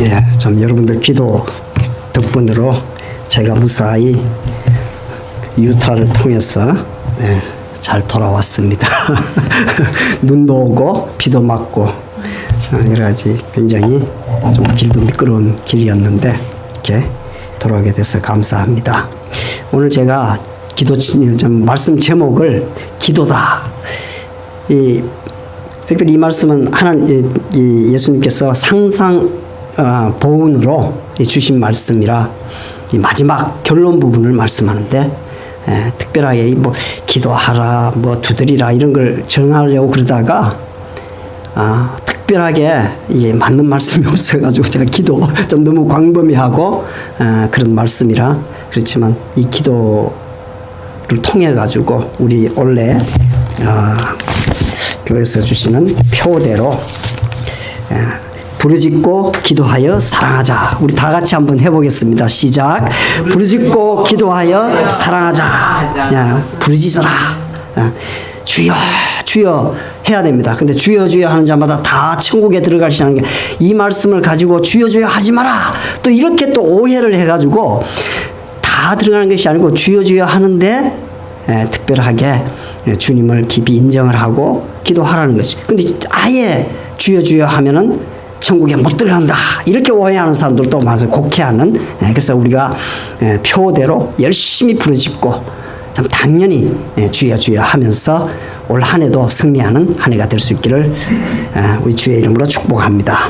예, 좀 여러분들 기도 덕분으로 제가 무사히 유타를 통해서 잘 돌아왔습니다. 눈도 오고 비도 맞고 여러 가지 굉장히 좀 길도 미끄러운 길이었는데 이렇게 돌아오게 돼서 감사합니다. 오늘 제가 기도 좀 말씀 제목을 기도다. 특별히 이 말씀은 이 예수님께서 상상 보훈으로 주신 말씀이라 이 마지막 결론 부분을 말씀하는데 특별하게 뭐 기도하라 뭐 두드리라 이런 걸 정하려고 그러다가 특별하게 이게 맞는 말씀이 없어가지고 제가 기도 좀 너무 광범위하고 그런 말씀이라 그렇지만 이 기도를 통해 가지고 우리 원래 교회에서 주시는 표대로 부르짖고 기도하여 사랑하자. 우리 다 같이 한번 해보겠습니다. 시작. 부르짖고 기도하여 사랑하자. 부르짖어라. 주여 주여 해야 됩니다. 근데 주여 주여 하는 자마다 다 천국에 들어가시는 게 이 말씀을 가지고 주여 주여 하지 마라. 또 이렇게 또 오해를 해가지고 다 들어가는 것이 아니고 주여 주여 하는데 특별하게 주님을 깊이 인정을 하고 기도하라는 것이. 근데 아예 주여 주여 하면은 천국에 못 들어간다. 이렇게 오해하는 사람들도 많아서 곡해하는. 그래서 우리가 표대로 열심히 부르짖고 참 당연히 주여 주여 하면서 올 한 해도 승리하는 한 해가 될 수 있기를 우리 주의 이름으로 축복합니다.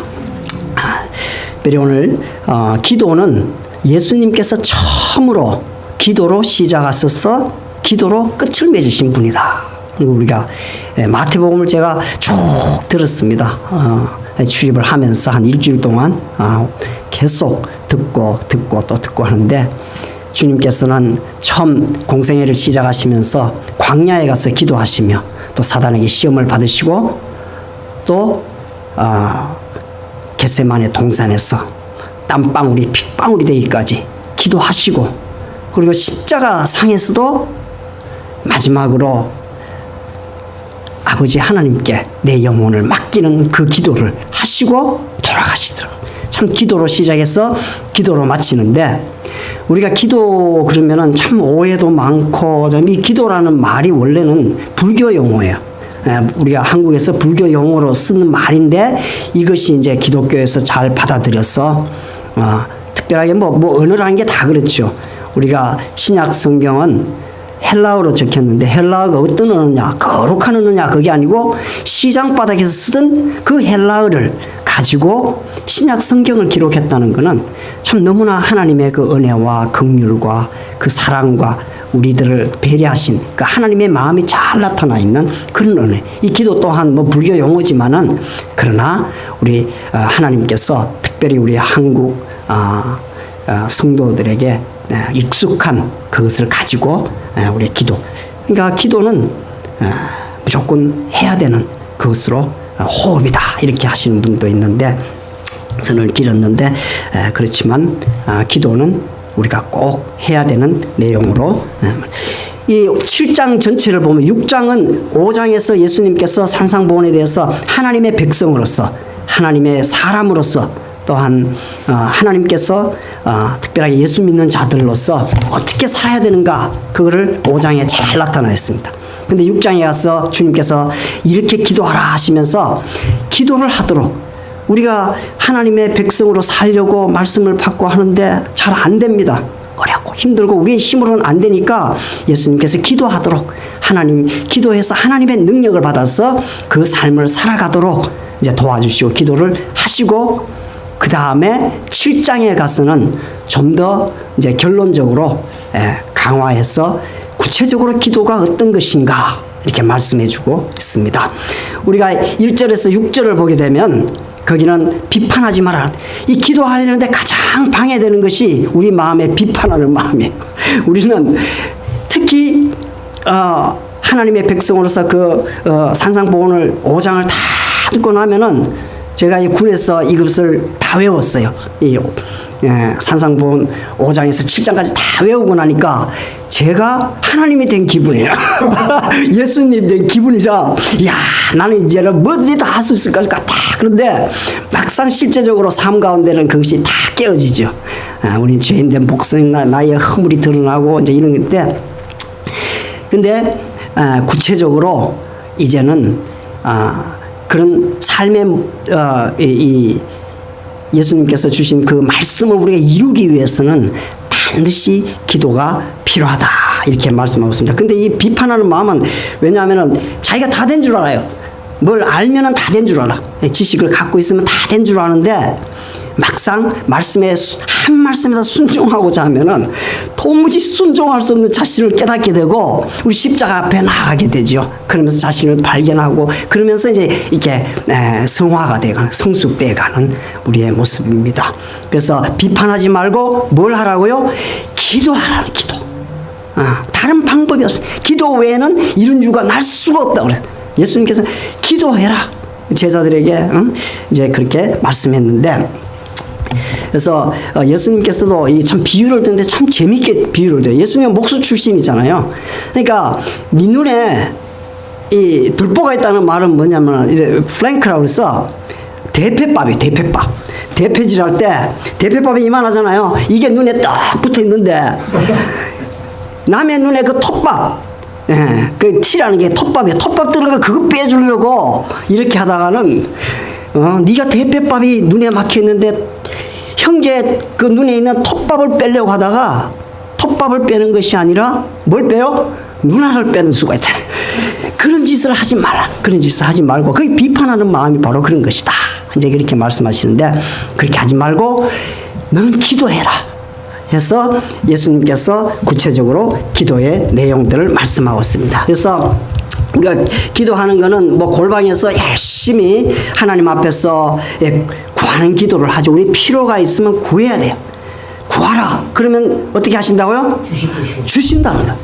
특별히 오늘 기도는 예수님께서 처음으로 기도로 시작하셔서 기도로 끝을 맺으신 분이다. 그리고 우리가 마태복음을 제가 쭉 들었습니다. 출입을 하면서 한 일주일 동안 계속 듣고 또 듣고 하는데 주님께서는 처음 공생애를 시작하시면서 광야에 가서 기도하시며 또 사단에게 시험을 받으시고 또 겟세마네 동산에서 땀방울이 핏방울이 되기까지 기도하시고 그리고 십자가 상에서도 마지막으로 아버지 하나님께 내 영혼을 맡기는 그 기도를 하시고 돌아가시더라고요. 참 기도로 시작해서 기도로 마치는데 우리가 기도 그러면은 참 오해도 많고 이 기도라는 말이 원래는 불교 용어예요. 우리가 한국에서 불교 용어로 쓰는 말인데 이것이 이제 기독교에서 잘 받아들여서 특별하게 뭐 언어라는 게 다 그렇죠. 우리가 신약 성경은 헬라어로 적혔는데 헬라어가 어떤 언어냐 거룩한 언어냐 그게 아니고 시장바닥에서 쓰던 그 헬라어를 가지고 신약 성경을 기록했다는 것은 참 너무나 하나님의 그 은혜와 긍휼과 그 사랑과 우리들을 배려하신 그 하나님의 마음이 잘 나타나 있는 그런 은혜. 이 기도 또한 뭐 불교 용어지만은 그러나 우리 하나님께서 특별히 우리 한국 성도들에게 익숙한 그것을 가지고 우리의 기도. 그러니까 기도는 무조건 해야 되는 그것으로 호흡이다 이렇게 하시는 분도 있는데 선을 길었는데 그렇지만 기도는 우리가 꼭 해야 되는 내용으로 이 7장 전체를 보면 6장은 5장에서 예수님께서 산상보훈에 대해서 하나님의 백성으로서 하나님의 사람으로서 또한 하나님께서 특별하게 예수 믿는 자들로서 어떻게 살아야 되는가 그거를 5장에 잘 나타나 있습니다. 근데 6장에 가서 주님께서 이렇게 기도하라 하시면서 기도를 하도록 우리가 하나님의 백성으로 살려고 말씀을 받고 하는데 잘 안 됩니다. 어렵고 힘들고 우리의 힘으로는 안 되니까 예수님께서 기도하도록 기도해서 하나님의 능력을 받아서 그 삶을 살아가도록 이제 도와주시고 기도를 하시고 그 다음에 7장에 가서는 좀 더 이제 결론적으로 강화해서 구체적으로 기도가 어떤 것인가 이렇게 말씀해 주고 있습니다. 우리가 1절에서 6절을 보게 되면 거기는 비판하지 마라. 이 기도하려는데 가장 방해되는 것이 우리 마음에 비판하는 마음이에요. 우리는 특히 하나님의 백성으로서 그 산상보훈을 5장을 다 듣고 나면은 제가 이 군에서 이것을 다 외웠어요. 산상보훈 5장에서 7장까지 다 외우고 나니까 제가 하나님이 된 기분이에요. 예수님 된 기분이라 야 나는 이제는 뭐든지 다 할 수 있을 것 같아. 그런데 막상 실제적으로 삶 가운데는 그것이 다 깨어지죠. 우리 죄인된 복성 나의 허물이 드러나고 이제 이런 건데, 근데 구체적으로 이제는 그런 삶의 이 예수님께서 주신 그 말씀을 우리가 이루기 위해서는 반드시 기도가 필요하다 이렇게 말씀하고 있습니다. 근데 이 비판하는 마음은 왜냐하면은 자기가 다 된 줄 알아요. 뭘 알면은 다 된 줄 알아. 지식을 갖고 있으면 다 된 줄 아는데 막상 말씀에 한 말씀에서 순종하고자 하면은 도무지 순종할 수 없는 자신을 깨닫게 되고 우리 십자가 앞에 나가게 되죠. 그러면서 자신을 발견하고 그러면서 이제 이렇게 성화가 되가는 성숙돼가는 우리의 모습입니다. 그래서 비판하지 말고 뭘 하라고요? 기도하라는 기도. 다른 방법이 없어요. 기도 외에는 이런 유가 날 수가 없다 그래요. 예수님께서 기도해라 제자들에게 이제 그렇게 말씀했는데. 그래서 예수님께서도 참 비유를 듣는데 참 재밌게 비유를 줘요. 예수님은 목수 출신이잖아요. 그러니까 네 눈에 이 들보가 있다는 말은 뭐냐면 이제 플랭크라고 해서 대패밥이에요. 대패밥. 대패질할 때 대패밥이 이만하잖아요. 이게 눈에 딱 붙어 있는데 남의 눈에 그 톱밥, 그 티라는 게 톱밥이에요. 톱밥 들은 거 그거 빼주려고 이렇게 하다가는 네가 대패밥이 눈에 막혀 있는데 형제 그 눈에 있는 톱밥을 빼려고 하다가 톱밥을 빼는 것이 아니라 뭘 빼요? 눈알을 빼는 수가 있다. 그런 짓을 하지 마라. 그런 짓을 하지 말고 그 비판하는 마음이 바로 그런 것이다. 이제 그렇게 말씀하시는데 그렇게 하지 말고 너는 기도해라. 해서 예수님께서 구체적으로 기도의 내용들을 말씀하고 있습니다. 그래서 우리가 기도하는 거는 뭐 골방에서 열심히 하나님 앞에서 구하는 기도를 하죠. 우리 필요가 있으면 구해야 돼요. 구하라. 그러면 어떻게 하신다고요? 주신다는 거예요.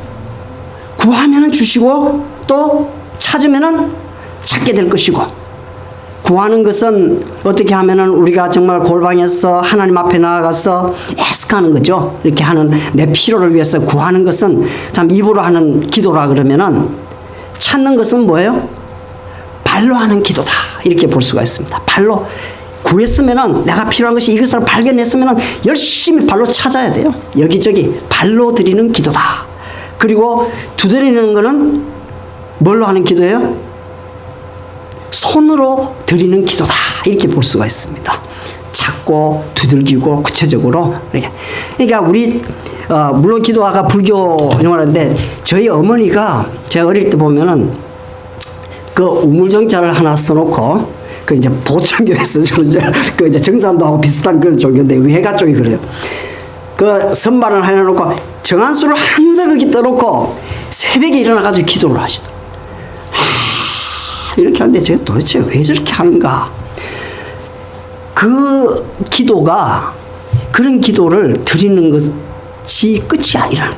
구하면은 주시고 또 찾으면은 찾게 될 것이고. 구하는 것은 어떻게 하면은 우리가 정말 골방에서 하나님 앞에 나아가서 애쓰는 거죠. 이렇게 하는 내 필요를 위해서 구하는 것은 참 입으로 하는 기도라 그러면은 찾는 것은 뭐예요? 발로 하는 기도다. 이렇게 볼 수가 있습니다. 발로 구했으면은 내가 필요한 것이 이것을 발견했으면은 열심히 발로 찾아야 돼요. 여기저기 발로 드리는 기도다. 그리고 두드리는 거는 뭘로 하는 기도예요? 손으로 드리는 기도다. 이렇게 볼 수가 있습니다. 찾고 두들기고 구체적으로 이렇게. 그러니까 우리 물론 기도가 불교 영화인데 저희 어머니가 제가 어릴 때 보면은 그 우물정자를 하나 써놓고 그 이제 보천교에서 그 이제 정산도하고 비슷한 그런 종교인데 외가 쪽이 그래요. 그 선반을 해놓고 정한수를 항상 거기 떠놓고 새벽에 일어나가지고 기도를 하시더라고요. 이렇게 하는데 제가 도대체 왜 저렇게 하는가? 그 기도가 그런 기도를 드리는 것이 끝이 아니라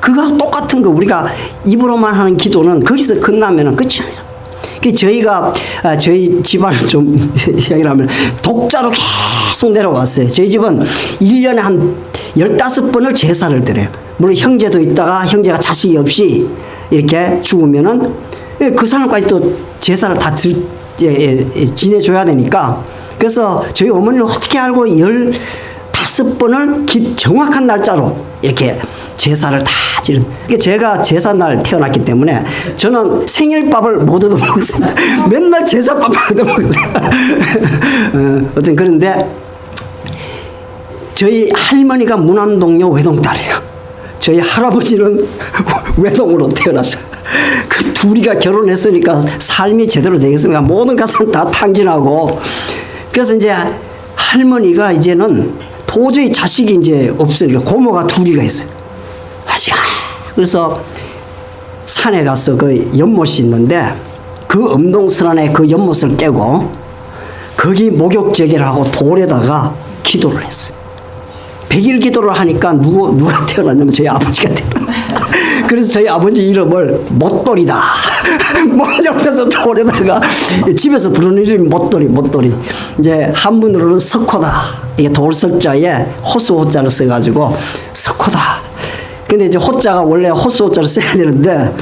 그거와 똑같은 거 우리가 입으로만 하는 기도는 거기서 끝나면 끝이 아니라 저희가 저희 집안을 좀 이야기를 하면 독자로 계속 내려왔어요. 저희 집은 1년에 한 15번을 제사를 드려요. 물론 형제도 있다가 형제가 자식이 없이 이렇게 죽으면은 그 사람까지 또 제사를 다 지내줘야 되니까. 그래서 저희 어머니는 어떻게 알고 15번을 정확한 날짜로 이렇게 제사를 다 지는. 제가 제사날 태어났기 때문에 저는 생일밥을 못 얻어먹었습니다. 맨날 제사밥을 얻어먹었어요. 어쨌든 그런데 저희 할머니가 무남동녀 외동딸이에요. 저희 할아버지는 외동으로 태어났어요. 그 둘이가 결혼했으니까 삶이 제대로 되겠습니까? 모든 것은 다 탕진하고. 그래서 이제 할머니가 이제는 도저히 자식이 이제 없어요. 고모가 둘이가 있어요. 그래서 산에 가서 그 연못이 있는데 그 엄동설 안에 그 연못을 깨고 거기 목욕제기를 하고 돌에다가 기도를 했어요. 100일 기도를 하니까 누가 태어났냐면 저희 아버지가 태어났어요. 그래서 저희 아버지 이름을 못돌이다. 먼저서 돌에다가 집에서 부르는 이름이 못돌이. 이제 한문으로는 석호다. 이게 돌석자에 호수호자를 써가지고 석호다. 근데 이제 호자가 원래 호수 호자로 써야 되는데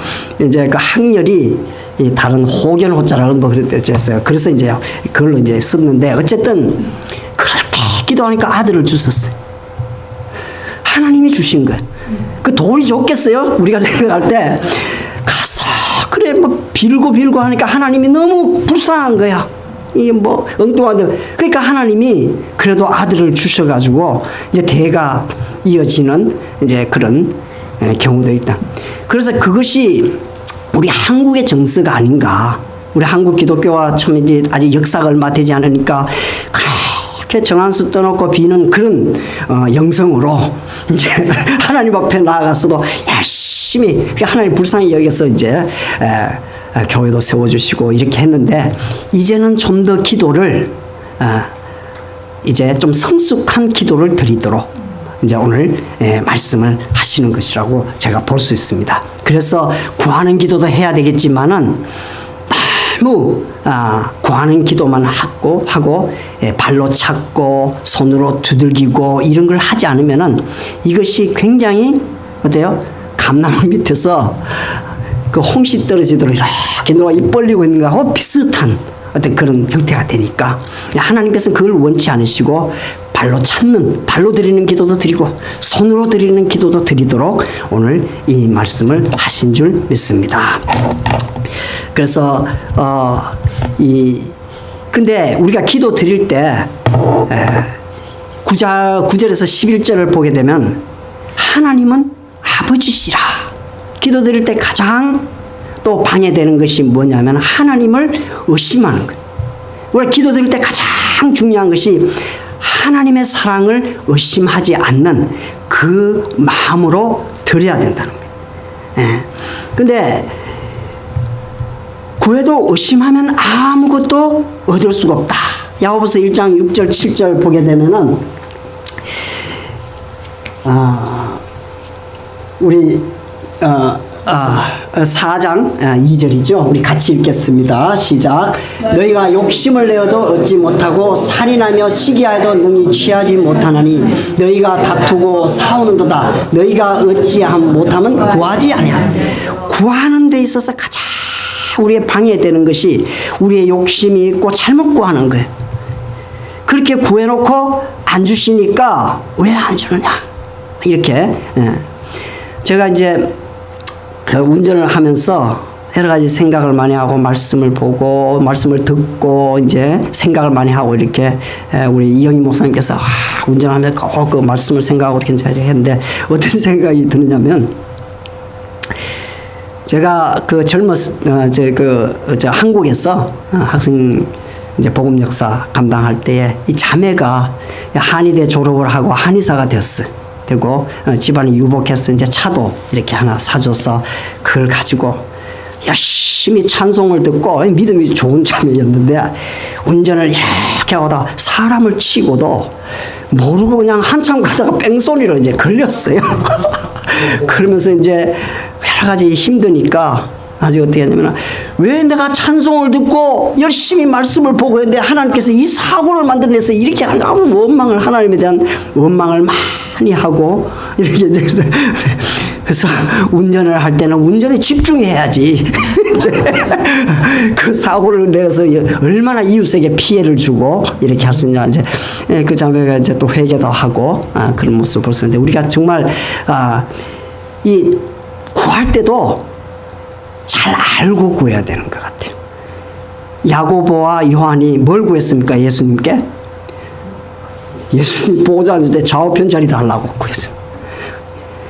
이제 그 학렬이 이 다른 호견 호자라고 뭐 그랬어요. 그래서 이제 그걸로 이제 썼는데 어쨌든 그렇게 기도하니까 아들을 주셨어요. 하나님이 주신 거예요. 그 돌이 좋겠어요? 우리가 생각할 때 가서 그래 뭐 빌고 하니까 하나님이 너무 불쌍한 거야. 이게 뭐 엉뚱한데 그러니까 하나님이 그래도 아들을 주셔가지고 이제 대가 이어지는 이제 그런 경우도 있다. 그래서 그것이 우리 한국의 정서가 아닌가. 우리 한국 기독교와 참 이제 아직 역사가 얼마 되지 않으니까 그렇게 정한수 떠놓고 비는 그런 영성으로 이제 하나님 앞에 나아가서도 열심히 하나님 불쌍히 여겨서 이제 교회도 세워주시고 이렇게 했는데 이제는 좀 더 기도를 이제 좀 성숙한 기도를 드리도록 이제 오늘 말씀을 하시는 것이라고 제가 볼 수 있습니다. 그래서 구하는 기도도 해야 되겠지만은 너무 구하는 기도만 하고 발로 찾고 손으로 두들기고 이런 걸 하지 않으면은 이것이 굉장히 어때요? 감나무 밑에서 그 홍시 떨어지도록 이렇게 누가 입 벌리고 있는 거하고 비슷한 어떤 그런 형태가 되니까 하나님께서는 그걸 원치 않으시고 발로 찾는, 발로 드리는 기도도 드리고 손으로 드리는 기도도 드리도록 오늘 이 말씀을 하신 줄 믿습니다. 그래서 근데 우리가 기도 드릴 때 9절에서 11절을 보게 되면 하나님은 아버지시라. 기도 드릴 때 가장 또 방해되는 것이 뭐냐면 하나님을 의심하는 거예요. 우리가 기도 드릴 때 가장 중요한 것이 하나님의 사랑을 의심하지 않는 그 마음으로 드려야 된다는 거예요. 근데 구해도 의심하면 아무것도 얻을 수가 없다. 야고보서 1장 6절 7절 보게 되면은 우리 4장 2절이죠. 우리 같이 읽겠습니다. 시작. 너희가 욕심을 내어도 얻지 못하고 살인하며 시기하여도 능히 취하지 못하나니 너희가 다투고 싸우는도다. 너희가 얻지 못하면 구하지 아니하라. 구하는 데 있어서 가장 우리의 방해되는 것이 우리의 욕심이 있고 잘못 구하는 거예요. 그렇게 구해놓고 안 주시니까 왜 안 주느냐 이렇게. 제가 이제 운전을 하면서 여러 가지 생각을 많이 하고 말씀을 보고 말씀을 듣고 이제 생각을 많이 하고 이렇게 우리 이영희 목사님께서 운전하면서 꼭 그 말씀을 생각하고 이렇게 했는데 어떤 생각이 드느냐면 제가 그 한국에서 학생 이제 복음 역사 감당할 때에 이 자매가 한의대 졸업을 하고 한의사가 되고 집안이 유복해서 이제 차도 이렇게 하나 사줘서 그걸 가지고 열심히 찬송을 듣고 믿음이 좋은 자매였는데 운전을 이렇게 하다가 사람을 치고도 모르고 그냥 한참 가다가 뺑소니로 이제 걸렸어요. 그러면서 이제 여러 가지 힘드니까 아직 어떻게 했냐면 왜 내가 찬송을 듣고 열심히 말씀을 보고 했는데 하나님께서 이 사고를 만들어내서 이렇게 너무 원망을 하나님에 대한 원망을 많이 하고 이렇게 그래서 운전을 할 때는 운전에 집중해야지. 그 사고를 내서 얼마나 이웃에게 피해를 주고 이렇게 할 수 있냐 이제 그 자매가 이제 또 회개도 하고 그런 모습을 볼 수 있는데 우리가 정말 이 구할 때도 잘 알고 구해야 되는 것 같아요. 야고보와 요한이 뭘 구했습니까? 예수님께? 예수님 보호자 앉을 때 좌우편 자리 달라고 구했어요.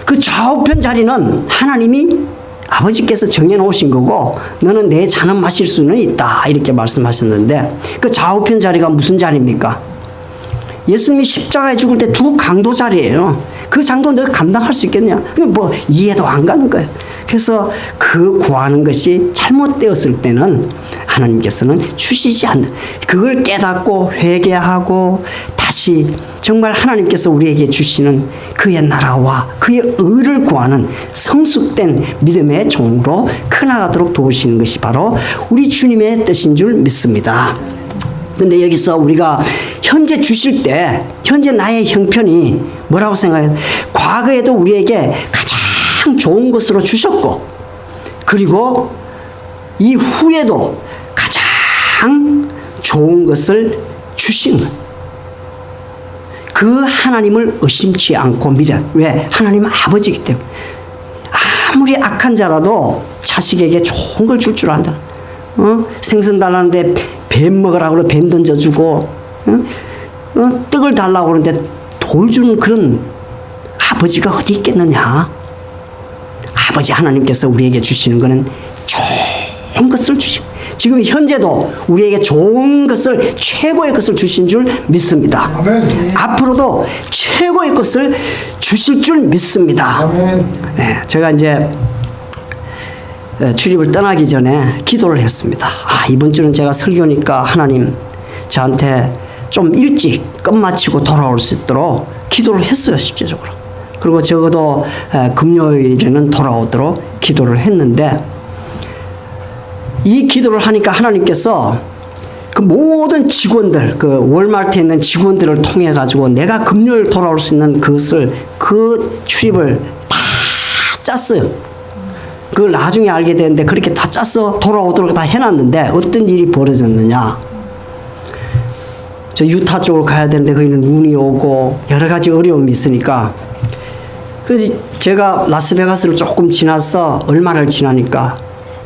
그 좌우편 자리는 하나님이 아버지께서 정해놓으신 거고 너는 내 잔은 마실 수는 있다 이렇게 말씀하셨는데 그 좌우편 자리가 무슨 자리입니까? 예수님이 십자가에 죽을 때 두 강도 자리예요. 그 장도 너가 감당할 수 있겠냐? 뭐 이해도 안 가는 거예요. 그래서 그 구하는 것이 잘못되었을 때는 하나님께서는 주시지 않는 그걸 깨닫고 회개하고 다시 정말 하나님께서 우리에게 주시는 그의 나라와 그의 의를 구하는 성숙된 믿음의 종으로 크나가도록 도우시는 것이 바로 우리 주님의 뜻인 줄 믿습니다. 근데 여기서 우리가 현재 주실 때 현재 나의 형편이 뭐라고 생각해요? 과거에도 우리에게 가장 가장 좋은 것으로 주셨고, 그리고 이후에도 가장 좋은 것을 주신 것. 그 하나님을 의심치 않고 믿어. 왜? 하나님은 아버지이기 때문에. 아무리 악한 자라도 자식에게 좋은 걸 줄 안다. 생선 달라는데 뱀 먹으라고 그래 뱀 던져주고, 떡을 달라고 그러는데 돌 주는 그런 아버지가 어디 있겠느냐. 아버지 하나님께서 우리에게 주시는 것은 좋은 것을 주시고, 지금 현재도 우리에게 좋은 것을, 최고의 것을 주신 줄 믿습니다. 아멘. 앞으로도 최고의 것을 주실 줄 믿습니다. 아멘. 네, 제가 이제 출입을 떠나기 전에 기도를 했습니다. 이번 주는 제가 설교니까 하나님 저한테 좀 일찍 끝마치고 돌아올 수 있도록 기도를 했어요, 실제적으로. 그리고 적어도 금요일에는 돌아오도록 기도를 했는데, 이 기도를 하니까 하나님께서 그 모든 직원들, 그 월마트에 있는 직원들을 통해 가지고 내가 금요일 돌아올 수 있는 그것을, 그 출입을 다 짰어요. 그걸 나중에 알게 되는데 그렇게 다 짜서 돌아오도록 다 해놨는데, 어떤 일이 벌어졌느냐. 저 유타 쪽으로 가야 되는데 거기는 눈이 오고 여러 가지 어려움이 있으니까, 그래서 제가 라스베가스를 조금 지나서 얼마를 지나니까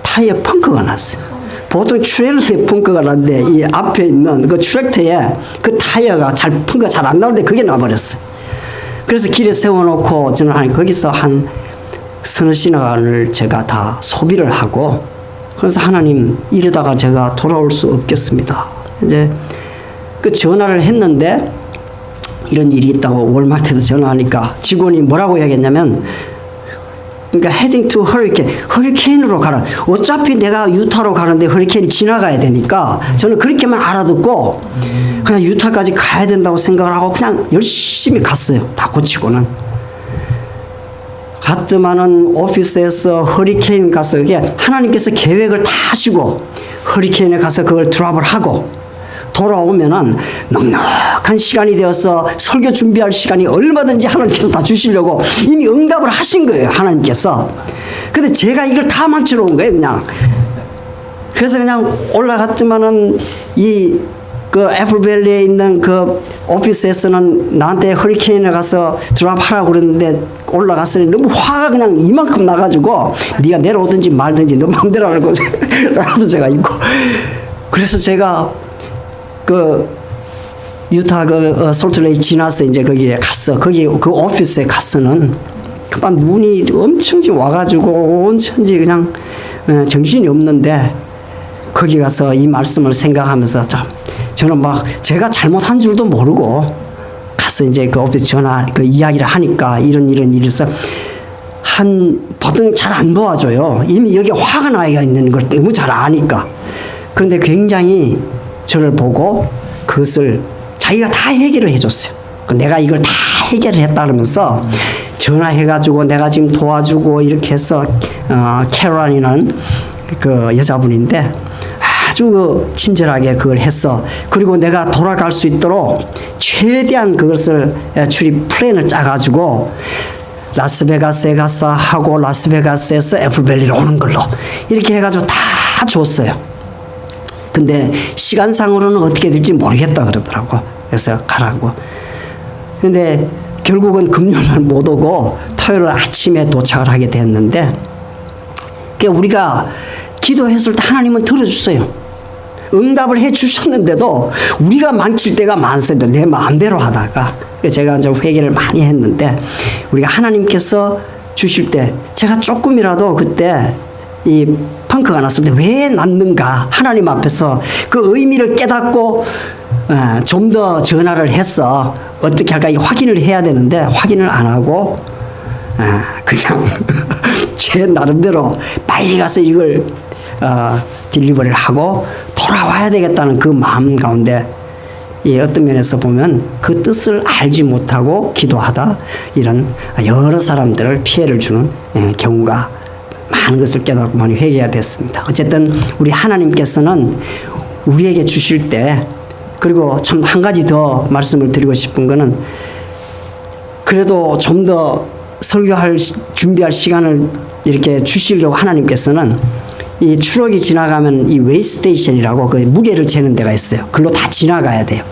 타이어 펑크가 났어요. 보통 트레일러에 펑크가 났는데 이 앞에 있는 그 트랙터에 그 타이어가 펑크가 잘 안 나오는데 그게 나버렸어요. 그래서 길에 세워놓고 저는 거기서 한 서너 시간을 제가 다 소비를 하고, 그래서 하나님 이러다가 제가 돌아올 수 없겠습니다. 이제 그 전화를 했는데 이런 일이 있다고 월마트에서 전화하니까 직원이 뭐라고 이야기했냐면, 그러니까 heading to hurricane, 허리케인으로 가라. 어차피 내가 유타로 가는데 허리케인이 지나가야 되니까 저는 그렇게만 알아듣고 그냥 유타까지 가야 된다고 생각을 하고 그냥 열심히 갔어요. 다 고치고는. 갔더만은 오피스에서 허리케인 가서, 그게 하나님께서 계획을 다 하시고 허리케인에 가서 그걸 드랍을 하고 돌아오면은 넉넉한 시간이 되어서 설교 준비할 시간이 얼마든지 하나님께서 다 주시려고 이미 응답을 하신 거예요, 하나님께서. 근데 제가 이걸 다 망쳐 놓은 거예요, 그냥. 그래서 그냥 올라갔더만은 그 애플밸리에 있는 그 오피스에서는 나한테 허리케인에 가서 드랍하라고 그랬는데, 올라갔으니 너무 화가 그냥 이만큼 나가지고 네가 내려오든지 말든지 너 마음대로 하라고 하면서 제가 있고, 그래서 제가 그 유타 그 솔트레이크 지나서 이제 거기에 갔어. 거기 그 오피스에 갔어는 그만 눈이 엄청 와가지고 온 천지 그냥 정신이 없는데, 거기 가서 이 말씀을 생각하면서 저는 막 제가 잘못한 줄도 모르고 가서 이제 그 오피스 전화 그 이야기를 하니까 이런 일이 있어. 보통 잘 안 도와줘요. 이미 여기 화가 나 있는 걸 너무 잘 아니까. 그런데 굉장히 저를 보고 그것을 자기가 다 해결을 해줬어요. 내가 이걸 다 해결을 했다 그러면서 전화해가지고 내가 지금 도와주고 이렇게 해서 캐롤라인이라는 그 여자분인데 아주 친절하게 그걸 했어. 그리고 내가 돌아갈 수 있도록 최대한 그것을 출입 플랜을 짜가지고 라스베가스에 가서 하고 라스베가스에서 애플밸리로 오는 걸로 이렇게 해가지고 다 줬어요. 근데 시간상으로는 어떻게 될지 모르겠다 그러더라고. 그래서 가라고. 근데 결국은 금요일날 못 오고 토요일 아침에 도착을 하게 됐는데, 우리가 기도했을 때 하나님은 들어주세요. 응답을 해 주셨는데도 우리가 망칠 때가 많습니다. 내 마음대로 하다가. 제가 이제 회개를 많이 했는데, 우리가 하나님께서 주실 때 제가 조금이라도 그때 이 펑크가 났을 때 왜 났는가 하나님 앞에서 그 의미를 깨닫고 좀 더 전화를 해서 어떻게 할까 확인을 해야 되는데 확인을 안 하고 그냥 제 나름대로 빨리 가서 이걸 딜리버리를 하고 돌아와야 되겠다는 그 마음 가운데, 어떤 면에서 보면 그 뜻을 알지 못하고 기도하다 이런 여러 사람들을 피해를 주는 경우가 많은 것을 깨닫고 많이 회개해야 됐습니다. 어쨌든 우리 하나님께서는 우리에게 주실 때, 그리고 참 한 가지 더 말씀을 드리고 싶은 거는, 그래도 좀 더 준비할 시간을 이렇게 주시려고 하나님께서는 이 추록이 지나가면 이 웨이스테이션이라고 그 무게를 재는 데가 있어요. 그걸로 다 지나가야 돼요.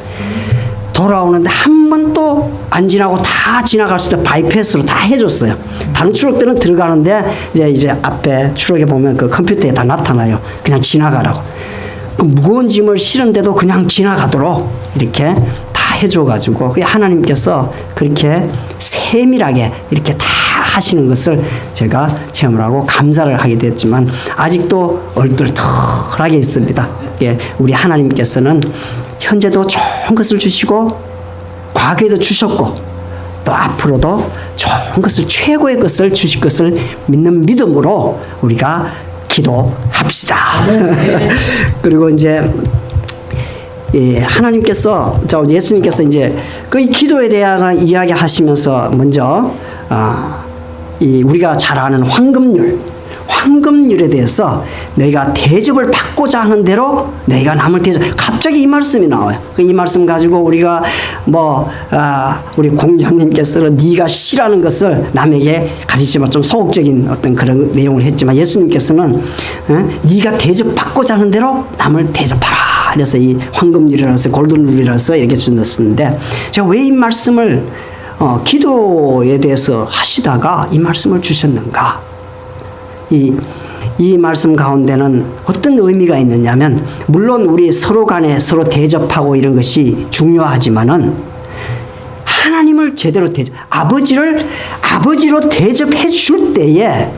돌아오는데 한 번도 안 지나고 다 지나갈 수 있도록 바이패스로 다 해줬어요. 다른 추록들은 들어가는데 이제 앞에 추록에 보면 그 컴퓨터에 다 나타나요. 그냥 지나가라고. 그 무거운 짐을 실은데도 그냥 지나가도록 이렇게 다 해줘가지고 하나님께서 그렇게 세밀하게 이렇게 다 하시는 것을 제가 체험을 하고 감사를 하게 됐지만 아직도 얼떨떨하게 있습니다. 예, 우리 하나님께서는 현재도 좋은 것을 주시고 과거에도 주셨고 또 앞으로도 좋은 것을 최고의 것을 주실 것을 믿는 믿음으로 우리가 기도합시다. 그리고 이제 하나님께서 예수님께서 이제 그 기도에 대한 이야기 하시면서 먼저 우리가 잘 아는 황금률에 대해서 너희가 대접을 받고자 하는 대로 너희가 남을 대접. 갑자기 이 말씀이 나와요. 이 말씀 가지고 우리가 우리 공장님께서는 네가 싫어하는 것을 남에게 가르치지만 좀 소극적인 어떤 그런 내용을 했지만 예수님께서는 네가 대접받고자 하는 대로 남을 대접하라. 그래서 이 황금률이라서 골든룰이라서 이렇게 주셨는데 제가 왜 이 말씀을 기도에 대해서 하시다가 이 말씀을 주셨는가? 이 말씀 가운데는 어떤 의미가 있느냐면 물론 우리 서로 간에 서로 대접하고 이런 것이 중요하지만은 하나님을 제대로 아버지로 대접해 줄 때에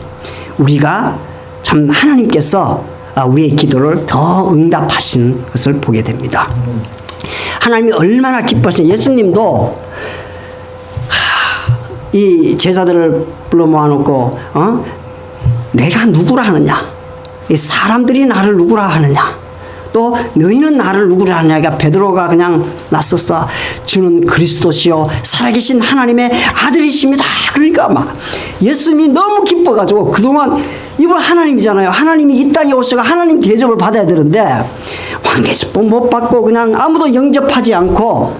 우리가 참 하나님께서 우리의 기도를 더 응답하신 것을 보게 됩니다. 하나님이 얼마나 기뻐하시냐. 예수님도 이 제자들을 불러 모아놓고 내가 누구라 하느냐, 이 사람들이 나를 누구라 하느냐, 또 너희는 나를 누구라 하느냐가 베드로가 그냥 나서서 주는 그리스도시요 살아계신 하나님의 아들이십니다. 그러니까 막 예수님이 너무 기뻐가지고 그동안 이분 하나님이잖아요. 하나님이 이 땅에 오셔서 하나님 대접을 받아야 되는데 황계접도 못 받고 그냥 아무도 영접하지 않고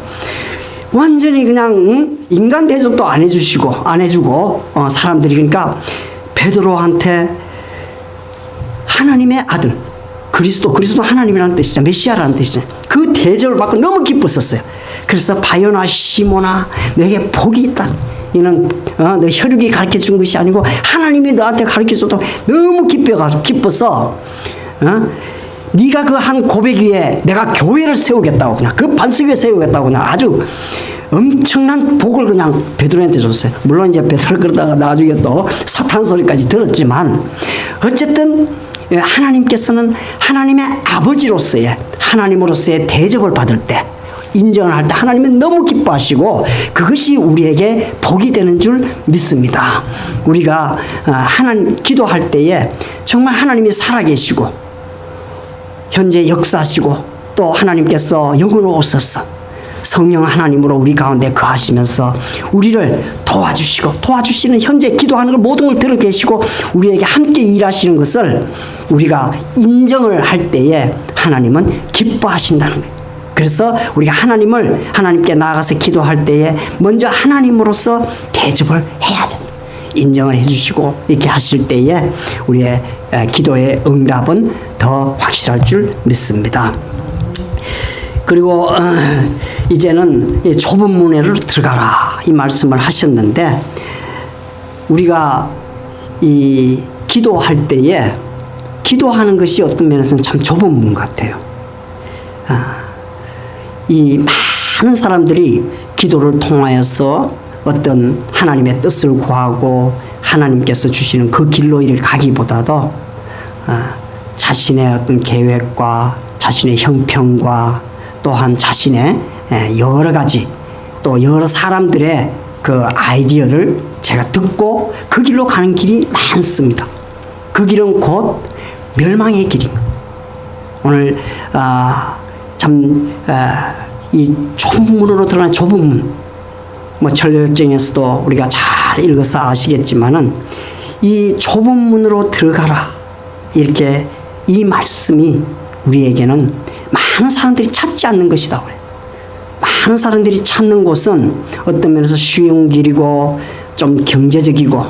완전히 그냥 인간 대접도 안 해주고 사람들이 그러니까 베드로한테 하나님의 아들 그리스도 하나님이라는 뜻이죠. 메시아라는 뜻이죠. 그 대접을 받고 너무 기뻤었어요. 그래서 바요나 시모나 내게 복이 있다. 이는 너 혈육이 가르쳐 준 것이 아니고 하나님이 너한테 가르쳐 줬다. 너무 기뻐서 네가 그 한 고백 위에 내가 교회를 세우겠다고 그냥 그 반석 위에 세우겠다고 그냥 아주 엄청난 복을 그냥 베드로한테 줬어요. 물론 이제 베드로 그러다가 나중에 또 사탄 소리까지 들었지만 어쨌든 하나님께서는 하나님의 아버지로서의 하나님으로서의 대접을 받을 때 인정을 할 때 하나님은 너무 기뻐하시고 그것이 우리에게 복이 되는 줄 믿습니다. 우리가 하나님 기도할 때에 정말 하나님이 살아계시고 현재 역사하시고 또 하나님께서 영으로 오셔서 성령 하나님으로 우리 가운데 거하시면서 우리를 도와주시는 현재 기도하는 걸 모든 걸 들어 계시고 우리에게 함께 일하시는 것을 우리가 인정을 할 때에 하나님은 기뻐하신다는 거예요. 그래서 우리가 하나님께 나아가서 기도할 때에 먼저 하나님으로서 대접을 해야 됩니다. 인정을 해주시고 이렇게 하실 때에 우리의 기도의 응답은 더 확실할 줄 믿습니다. 그리고 이제는 좁은 문으로 들어가라 이 말씀을 하셨는데 우리가 이 기도할 때에 기도하는 것이 어떤 면에서는 참 좁은 문 같아요. 이 많은 사람들이 기도를 통하여서 어떤 하나님의 뜻을 구하고 하나님께서 주시는 그 길로 이를 가기보다도 자신의 어떤 계획과 자신의 형편과 또한 자신의 여러 가지 또 여러 사람들의 그 아이디어를 제가 듣고 그 길로 가는 길이 많습니다. 그 길은 곧 멸망의 길입니다. 오늘 이 좁은 문으로 들어가는 좁은 문, 전력적에서도 우리가 잘 읽어서 아시겠지만은 이 좁은 문으로 들어가라 이렇게 이 말씀이 우리에게는 많은 사람들이 찾지 않는 것이다. 많은 사람들이 찾는 곳은 어떤 면에서 쉬운 길이고 좀 경제적이고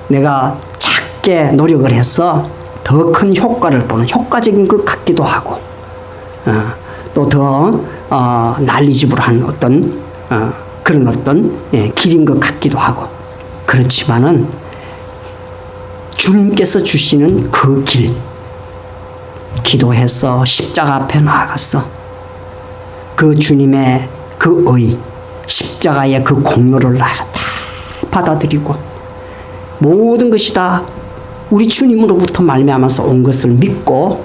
내가 작게 노력을 해서 더 큰 효과를 보는 효과적인 것 같기도 하고 또 더 난리집을한 어떤 그런 어떤 길인 것 같기도 하고 그렇지만은 주님께서 주시는 그 길 기도해서 십자가 앞에 나아가서 그 주님의 그 의 십자가의 그 공로를 다 받아들이고 모든 것이 다 우리 주님으로부터 말미암아서 온 것을 믿고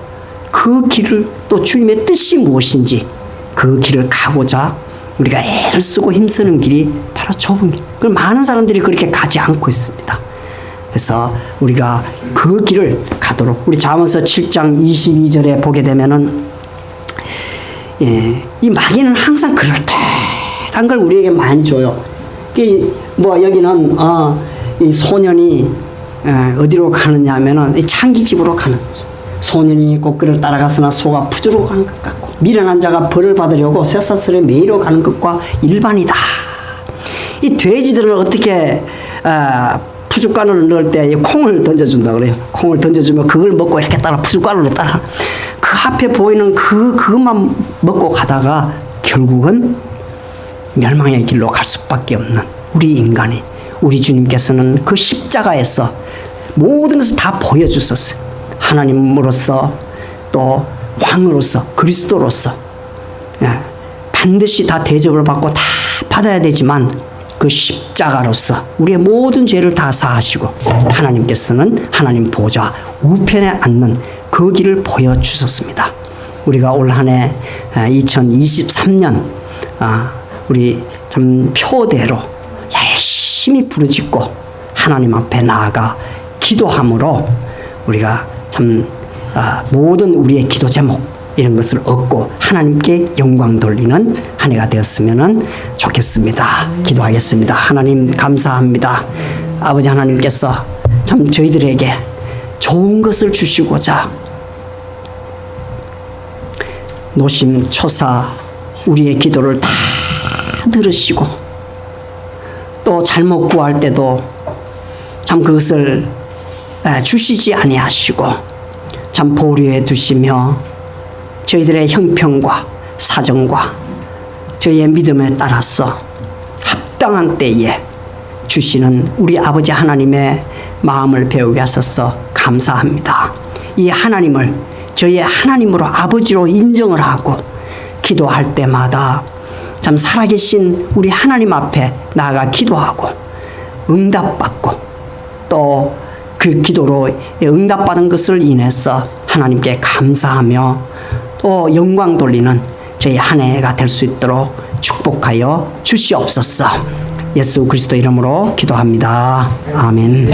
그 길을 또 주님의 뜻이 무엇인지 그 길을 가고자 우리가 애를 쓰고 힘쓰는 길이 바로 좁은 길. 그 많은 사람들이 그렇게 가지 않고 있습니다. 그래서 우리가 그 길을 가도록 우리 잠언서 7장 22절에 보게 되면은 이 마귀는 항상 그럴듯한 걸 우리에게 많이 줘요. 뭐 여기는 이 소년이 어디로 가느냐 하면은 이 창기집으로 가는 거죠. 소년이 꽃길을 따라가서나 소가 푸주로 가는 것 같고 미련한 자가 벌을 받으려고 쇠사슬에 매이러 가는 것과 일반이다. 이 돼지들은 어떻게 푸주가루를 넣을 때 콩을 던져준다 그래요. 콩을 던져주면 그걸 먹고 이렇게 따라 푸주가루를 따라 그 앞에 보이는 그것만 먹고 가다가 결국은 멸망의 길로 갈 수밖에 없는 우리 인간이 우리 주님께서는 그 십자가에서 모든 것을 다 보여주셨어요. 하나님으로서 또 왕으로서 그리스도로서 반드시 다 대접을 받고 다 받아야 되지만 그 십자가로서 우리의 모든 죄를 다 사하시고 하나님께서는 하나님 보좌 우편에 앉는 그 길을 보여주셨습니다. 우리가 올 한 해 2023년 우리 참 표대로 열심히 부르짖고 하나님 앞에 나아가 기도함으로 우리가 참 모든 우리의 기도 제목 이런 것을 얻고 하나님께 영광 돌리는 한 해가 되었으면 좋겠습니다. 기도하겠습니다. 하나님 감사합니다. 아버지 하나님께서 참 저희들에게 좋은 것을 주시고자 노심초사 우리의 기도를 다 들으시고 또 잘못 구할 때도 참 그것을 주시지 아니하시고 참 보류해 두시며 저희들의 형편과 사정과 저희의 믿음에 따라서 합당한 때에 주시는 우리 아버지 하나님의 마음을 배우게 하셔서 감사합니다. 이 하나님을 저희의 하나님으로 아버지로 인정을 하고 기도할 때마다 참 살아계신 우리 하나님 앞에 나아가 기도하고 응답받고 또 그 기도로 응답받은 것을 인해서 하나님께 감사하며 또 영광 돌리는 저희 한 해가 될 수 있도록 축복하여 주시옵소서. 예수 그리스도 이름으로 기도합니다. 아멘.